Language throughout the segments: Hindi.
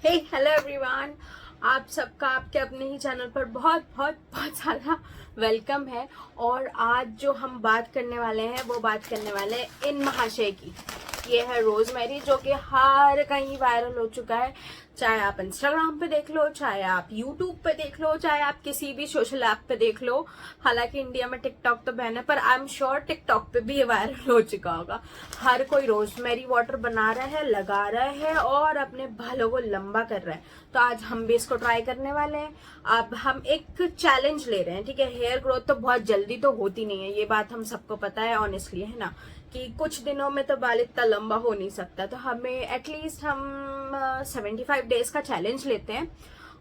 हे हेलो एवरीवन, आप सबका आपके अपने ही चैनल पर बहुत बहुत बहुत सारा वेलकम है। और आज जो हम बात करने वाले हैं वो बात करने वाले हैं इन महाशय की। ये है रोजमेरी, जो कि हर कहीं वायरल हो चुका है। चाहे आप इंस्टाग्राम पे देख लो, चाहे आप यूट्यूब पे देख लो, चाहे आप किसी भी सोशल ऐप पे देख लो। हालांकि इंडिया में टिकटॉक तो बैन है, पर आई एम श्योर टिकटॉक पे भी ये वायरल हो चुका होगा। हर कोई रोजमेरी वाटर बना रहा है, लगा रहा है और अपने बालों को लंबा कर रहा है। तो आज हम भी इसको ट्राई करने वाले हैं। अब हम एक चैलेंज ले रहे हैं, ठीक है। हेयर ग्रोथ तो बहुत जल्दी तो होती नहीं है, ये बात हम सबको पता है ऑनेस्टली, है ना, कि कुछ दिनों में तो बाल इतना लंबा हो नहीं सकता। तो हमें एटलीस्ट हम 75 डेज का चैलेंज लेते हैं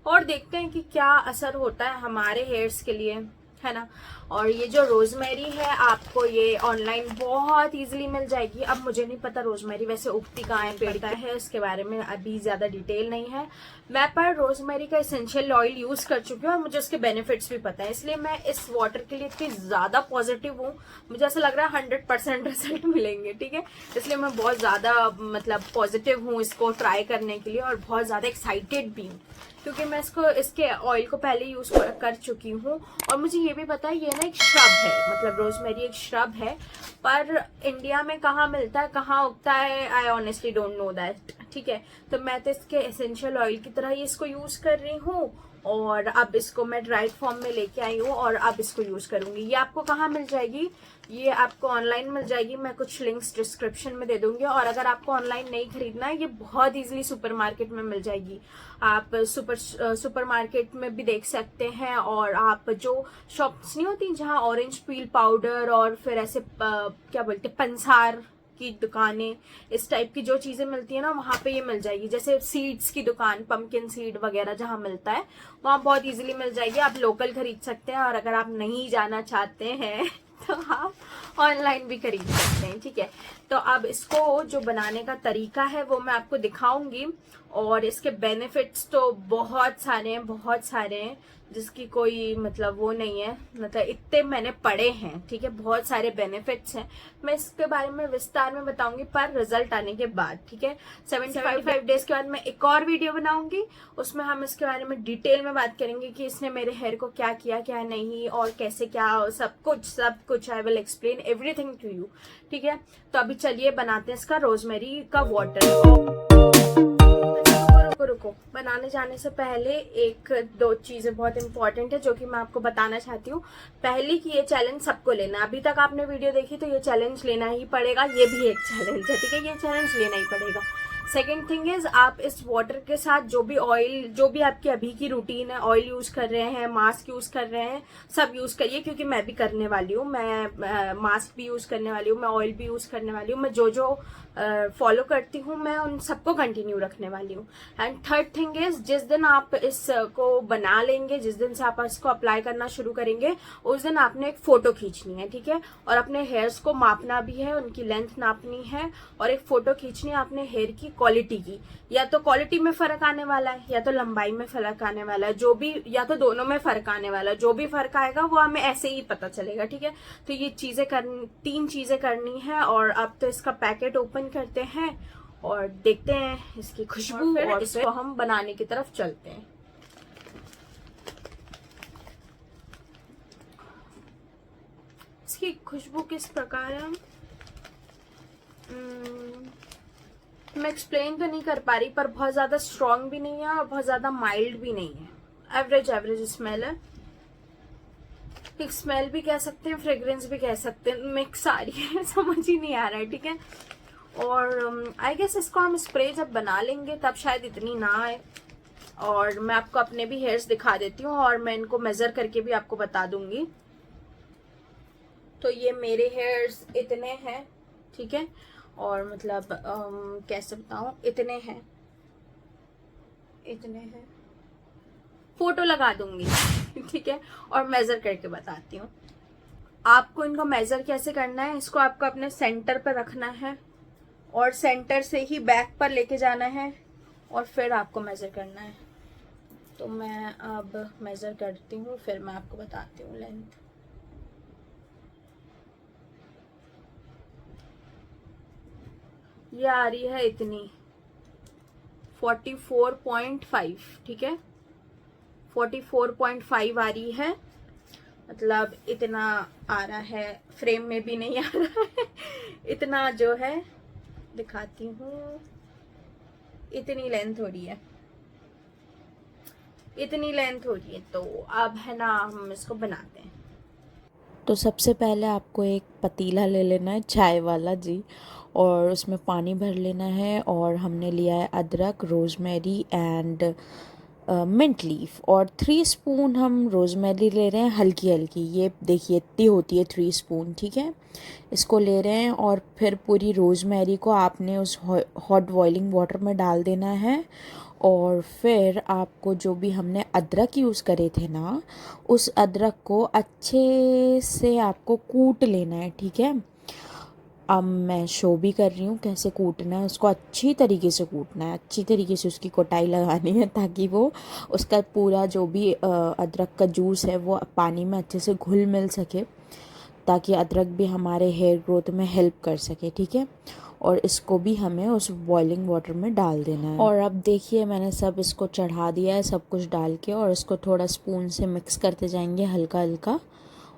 और देखते हैं कि क्या असर होता है हमारे हेयर्स के लिए, है ना। और ये जो रोजमेरी है, आपको ये ऑनलाइन बहुत इजीली मिल जाएगी। अब मुझे नहीं पता रोजमेरी वैसे उगती कहाँ है, पेड़ का है, इसके बारे में अभी ज्यादा डिटेल नहीं है। मैं पर रोजमेरी का एसेंशियल ऑयल यूज कर चुकी हूँ और मुझे उसके बेनिफिट्स भी पता है, इसलिए मैं इस वाटर के लिए इतनी ज्यादा पॉजिटिव हूँ। मुझे ऐसा लग रहा है 100% रिजल्ट मिलेंगे, ठीक है। इसलिए मैं बहुत ज्यादा मतलब पॉजिटिव हूँ इसको ट्राई करने के लिए, और बहुत ज्यादा एक्साइटेड भी हूँ, क्योंकि मैं इसके ऑयल को पहले यूज कर चुकी हूँ। और मुझे ये भी पता है ये ना एक श्रब है, मतलब रोजमेरी एक श्रब है, पर इंडिया में कहाँ मिलता है, कहाँ उगता है, I honestly don't know that, ठीक है। तो मैं तो इसके एसेंशियल ऑयल की तरह ही इसको यूज कर रही हूँ, और अब इसको मैं ड्राइड फॉर्म में लेके आई हूँ और अब इसको यूज करूंगी। ये आपको कहाँ मिल जाएगी? ये आपको ऑनलाइन मिल जाएगी, मैं कुछ लिंक्स डिस्क्रिप्शन में दे दूंगी। और अगर आपको ऑनलाइन नहीं खरीदना है, ये बहुत इजीली सुपरमार्केट में मिल जाएगी। आप सुपरमार्केट में भी देख सकते हैं, और आप जो शॉप्स नहीं होती जहाँ ऑरेंज पील पाउडर और फिर ऐसे क्या बोलते हैं, पंसार की दुकानें, इस टाइप की जो चीजें मिलती है ना, वहां पे ये मिल जाएगी। जैसे सीड्स की दुकान, पंपकिन सीड वगैरह जहां मिलता है, वहां बहुत इजीली मिल जाएगी। आप लोकल खरीद सकते हैं, और अगर आप नहीं जाना चाहते हैं तो आप ऑनलाइन भी खरीद सकते हैं, ठीक है। तो अब इसको जो बनाने का तरीका है वो मैं आपको दिखाऊंगी, और इसके बेनिफिट्स तो बहुत सारे हैं, बहुत सारे हैं, जिसकी कोई मतलब वो नहीं है, मतलब इतने मैंने पढ़े हैं, ठीक है। बहुत सारे बेनिफिट्स हैं, मैं इसके बारे में विस्तार में बताऊंगी पर रिजल्ट आने के बाद, ठीक है। 75 डेज के बाद मैं एक और वीडियो बनाऊंगी, उसमें हम इसके बारे में डिटेल में बात करेंगे कि इसने मेरे हेयर को क्या किया, क्या नहीं, और कैसे क्या, सब कुछ I will explain everything to you, ठीक है। तो अभी चलिए बनाते हैं इसका रोजमेरी का वाटर। रुको रुको, बनाने जाने से पहले एक दो चीजें बहुत इंपॉर्टेंट है जो कि मैं आपको बताना चाहती हूँ। पहली कि ये चैलेंज सबको लेना है। अभी तक आपने वीडियो देखी तो ये चैलेंज लेना ही पड़ेगा, ये भी एक चैलेंज है, ठीक है। ये चैलेंज लेना ही पड़ेगा। सेकेंड थिंग इज, आप इस वाटर के साथ जो भी ऑयल, जो भी आपकी अभी की रूटीन है, ऑयल यूज कर रहे हैं, मास्क यूज कर रहे हैं, सब यूज करिए, क्योंकि मैं भी करने वाली हूँ। मैं मास्क भी यूज करने वाली हूँ, मैं ऑयल भी यूज करने वाली हूँ, मैं जो जो फॉलो करती हूँ मैं उन सबको कंटिन्यू रखने वाली हूँ। एंड थर्ड थिंग इज, जिस दिन आप इसको बना लेंगे, जिस दिन से आप इसको अप्लाई करना शुरू करेंगे, उस दिन आपने एक फोटो खींचनी है, ठीक है। और अपने हेयर्स को मापना भी है, उनकी लेंथ नापनी है, और एक फोटो खींचनी है अपने हेयर की क्वालिटी की। या तो क्वालिटी में फर्क आने वाला है, या तो लंबाई में फर्क आने वाला है, जो भी, या तो दोनों में फर्क आने वाला है। जो भी फर्क आएगा वो हमें ऐसे ही पता चलेगा, ठीक है। तो ये तीन चीजें करनी है। और अब तो इसका पैकेट ओपन करते हैं और देखते हैं इसकी खुशबू, और इसको हम बनाने की तरफ चलते हैं। इसकी खुशबू किस प्रकार है मैं एक्सप्लेन तो नहीं कर पा रही, पर बहुत ज्यादा स्ट्रॉन्ग भी नहीं है और बहुत ज्यादा माइल्ड भी नहीं है। एवरेज एवरेज स्मेल है। एक स्मेल भी कह सकते हैं, फ्रेग्रेंस भी कह सकते हैं, मिक्स आ रही है समझ ही नहीं आ रहा है, ठीक है। और आई गेस इसको हम स्प्रे जब बना लेंगे तब शायद इतनी ना आए। और मैं आपको अपने भी हेयर्स दिखा देती हूँ, और मैं इनको मेजर करके भी आपको बता दूंगी। तो ये मेरे हेयर्स इतने हैं, ठीक है। और मतलब कैसे बताऊं, इतने हैं, इतने हैं, फोटो लगा दूंगी ठीक है, और मेजर करके बताती हूँ आपको। इनको मेजर कैसे करना है, इसको आपको अपने सेंटर पर रखना है, और सेंटर से ही बैक पर लेके जाना है, और फिर आपको मेजर करना है। तो मैं अब मेजर करती हूँ, फिर मैं आपको बताती हूँ लेंथ। ये आ रही है इतनी 44.5, ठीक है, 44.5 आ रही है, मतलब इतना आ रहा है, फ्रेम में भी नहीं आ रहा है इतना जो है, दिखाती हूँ, इतनी लेंथ हो रही है, इतनी लेंथ हो रही है। तो अब है ना, हम इसको बनाते हैं। तो सबसे पहले आपको एक पतीला ले लेना है चाय वाला जी, और उसमें पानी भर लेना है। और हमने लिया है अदरक, रोज़मेरी एंड मिंट लीफ, और 3 स्पून हम रोज़मेरी ले रहे हैं हल्की हल्की, ये देखिए इतनी होती है 3 स्पून, ठीक है। इसको ले रहे हैं और फिर पूरी रोज़मेरी को आपने उस हॉट बॉइलिंग वाटर में डाल देना है। और फिर आपको जो भी हमने अदरक यूज़ करे थे ना, उस अदरक को अच्छे से आपको कूट लेना है, ठीक है। अब मैं शो भी कर रही हूँ कैसे कूटना है, उसको अच्छी तरीके से कूटना है, अच्छी तरीके से उसकी कुटाई लगानी है, ताकि वो उसका पूरा जो भी अदरक का जूस है वो पानी में अच्छे से घुल मिल सके, ताकि अदरक भी हमारे हेयर ग्रोथ में हेल्प कर सके, ठीक है। और इसको भी हमें उस बॉइलिंग वाटर में डाल देना है। और अब देखिए मैंने सब इसको चढ़ा दिया है सब कुछ डाल के, और इसको थोड़ा स्पून से मिक्स करते जाएंगे हल्का हल्का।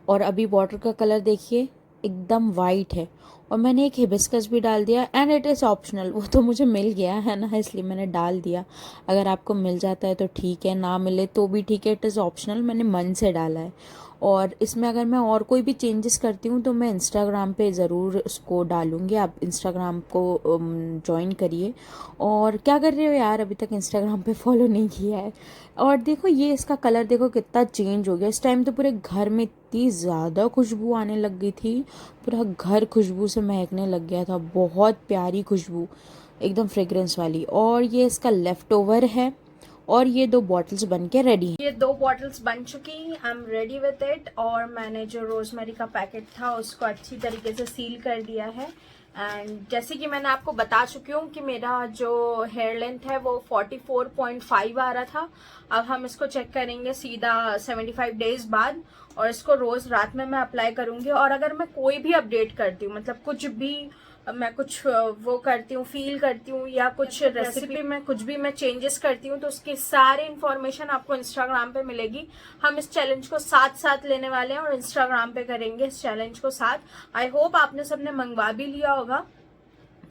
और अभी वाटर का कलर देखिए एकदम वाइट है, और मैंने एक हिबिस्कस भी डाल दिया, एंड इट इज़ ऑप्शनल, वो तो मुझे मिल गया है ना, इसलिए मैंने डाल दिया। अगर आपको मिल जाता है तो ठीक है, ना मिले तो भी ठीक है, इट इज़ ऑप्शनल, मैंने मन से डाला है। और इसमें अगर मैं और कोई भी चेंजेस करती हूँ तो मैं इंस्टाग्राम पे ज़रूर उसको डालूँगी, आप इंस्टाग्राम को ज्वाइन करिए। और क्या कर रहे हो यार, अभी तक इंस्टाग्राम पे फॉलो नहीं किया है। और देखो ये इसका कलर देखो कितना चेंज हो गया, इस टाइम तो पूरे घर में इतनी ज़्यादा खुशबू आने लग गई थी, पूरा घर खुशबू से महकने लग गया था, बहुत प्यारी खुशबू एकदम फ्रेग्रेंस वाली। और ये इसका लेफ़्ट ओवर है, और ये 2 बॉटल्स बन के रेडी हैं। ये 2 बॉटल्स बन चुकी, I am ready with it. और मैंने जो रोजमेरी का पैकेट था उसको अच्छी तरीके से सील कर दिया है। एंड जैसे कि मैंने आपको बता चुकी हूँ कि मेरा जो हेयर लेंथ है वो 44.5 आ रहा था। अब हम इसको चेक करेंगे सीधा 75 डेज बाद, और इसको रोज रात में मैं अप्लाई करूंगी। और अगर मैं कोई भी अपडेट करती हूँ, मतलब कुछ भी मैं कुछ वो करती हूँ, फील करती हूँ, या कुछ रेसिपी में कुछ भी मैं चेंजेस करती हूँ, तो उसकी सारी इन्फॉर्मेशन आपको इंस्टाग्राम पे मिलेगी। हम इस चैलेंज को साथ साथ लेने वाले हैं और इंस्टाग्राम पे करेंगे इस चैलेंज को साथ। आई होप आपने सबने मंगवा भी लिया होगा।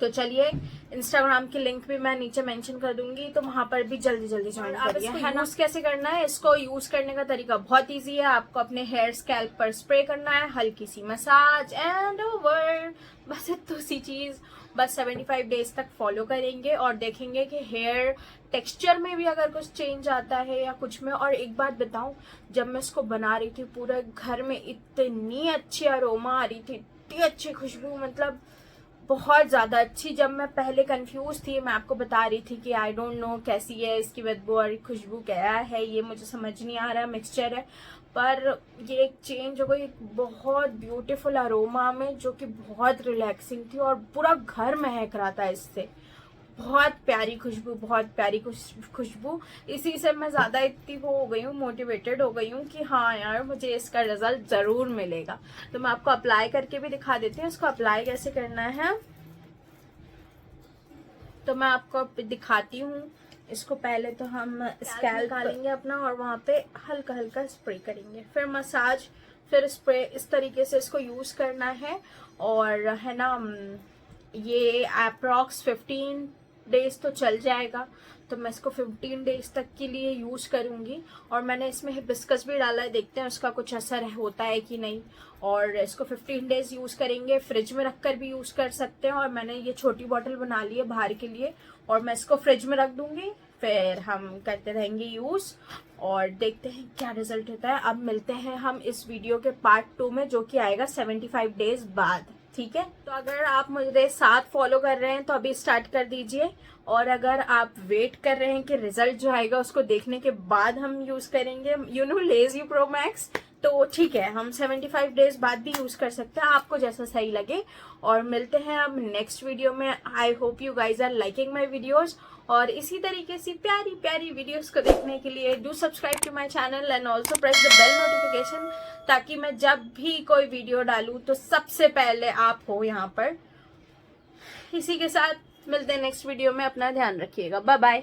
तो चलिए, इंस्टाग्राम की लिंक भी मैं नीचे मेंशन कर दूंगी, तो वहां पर भी जल्दी जल्दी ज्वाइन करिए। इसको यूज कैसे करना है, इसको यूज करने का तरीका बहुत इजी है। आपको अपने हेयर स्कैल्प पर स्प्रे करना है, हल्की सी मसाज एंड ओवर, बस इतनी सी चीज। बस 75 डेज तक फॉलो करेंगे और देखेंगे कि हेयर टेक्सचर में भी अगर कुछ चेंज आता है या कुछ में। और एक बात बताऊं, जब मैं इसको बना रही थी पूरे घर में इतनी अच्छी अरोमा आ रही थी, इतनी अच्छी खुशबू, मतलब बहुत ज़्यादा अच्छी। जब मैं पहले कंफ्यूज थी, मैं आपको बता रही थी कि आई डोंट नो कैसी है इसकी बदबू और खुशबू क्या है, ये मुझे समझ नहीं आ रहा, मिक्सचर है। पर ये एक चेंज हो गई, बहुत ब्यूटीफुल अरोमा में, जो कि बहुत रिलैक्सिंग थी और पूरा घर महक रहा था इससे। बहुत प्यारी खुशबू, बहुत प्यारी खुशबू। इसी से मैं ज्यादा इतनी वो हो गई हूँ, मोटिवेटेड हो गई हूँ कि हाँ यार मुझे इसका रिजल्ट जरूर मिलेगा। तो मैं आपको अप्लाई करके भी दिखा देती हूँ इसको अप्लाई कैसे करना है। तो मैं आपको दिखाती हूँ इसको। पहले तो हम स्कैल्प निकालेंगे अपना और वहां पे हल्का हल्का स्प्रे करेंगे, फिर मसाज, फिर स्प्रे। इस तरीके से इसको यूज करना है। और है ना, ये अप्रॉक्स 15 डेज तो चल जाएगा, तो मैं इसको 15 डेज तक के लिए यूज करूंगी। और मैंने इसमें हिबिस्कस भी डाला है, देखते हैं उसका कुछ असर होता है कि नहीं। और इसको 15 डेज यूज करेंगे, फ्रिज में रखकर भी यूज कर सकते हैं। और मैंने ये छोटी बोतल बना ली है बाहर के लिए, और मैं इसको फ्रिज में रख दूंगी, फिर हम करते रहेंगे यूज और देखते हैं क्या रिजल्ट होता है। अब मिलते हैं हम इस वीडियो के पार्ट 2 में, जो कि आएगा 75 डेज बाद, ठीक है। तो अगर आप मुझे साथ फॉलो कर रहे हैं तो अभी स्टार्ट कर दीजिए, और अगर आप वेट कर रहे हैं कि रिजल्ट जो आएगा उसको देखने के बाद हम यूज करेंगे, you know lazy pro max, तो ठीक है, हम 75 डेज बाद भी यूज कर सकते हैं, आपको जैसा सही लगे। और मिलते हैं अब नेक्स्ट वीडियो में। I hope you guys are liking my videos, और इसी तरीके से प्यारी प्यारी वीडियोस को देखने के लिए do subscribe to my channel and also press the bell notification, ताकि मैं जब भी कोई वीडियो डालूं तो सबसे पहले आप हो यहाँ पर। इसी के साथ मिलते हैं नेक्स्ट वीडियो में, अपना ध्यान रखिएगा, बाय बाय।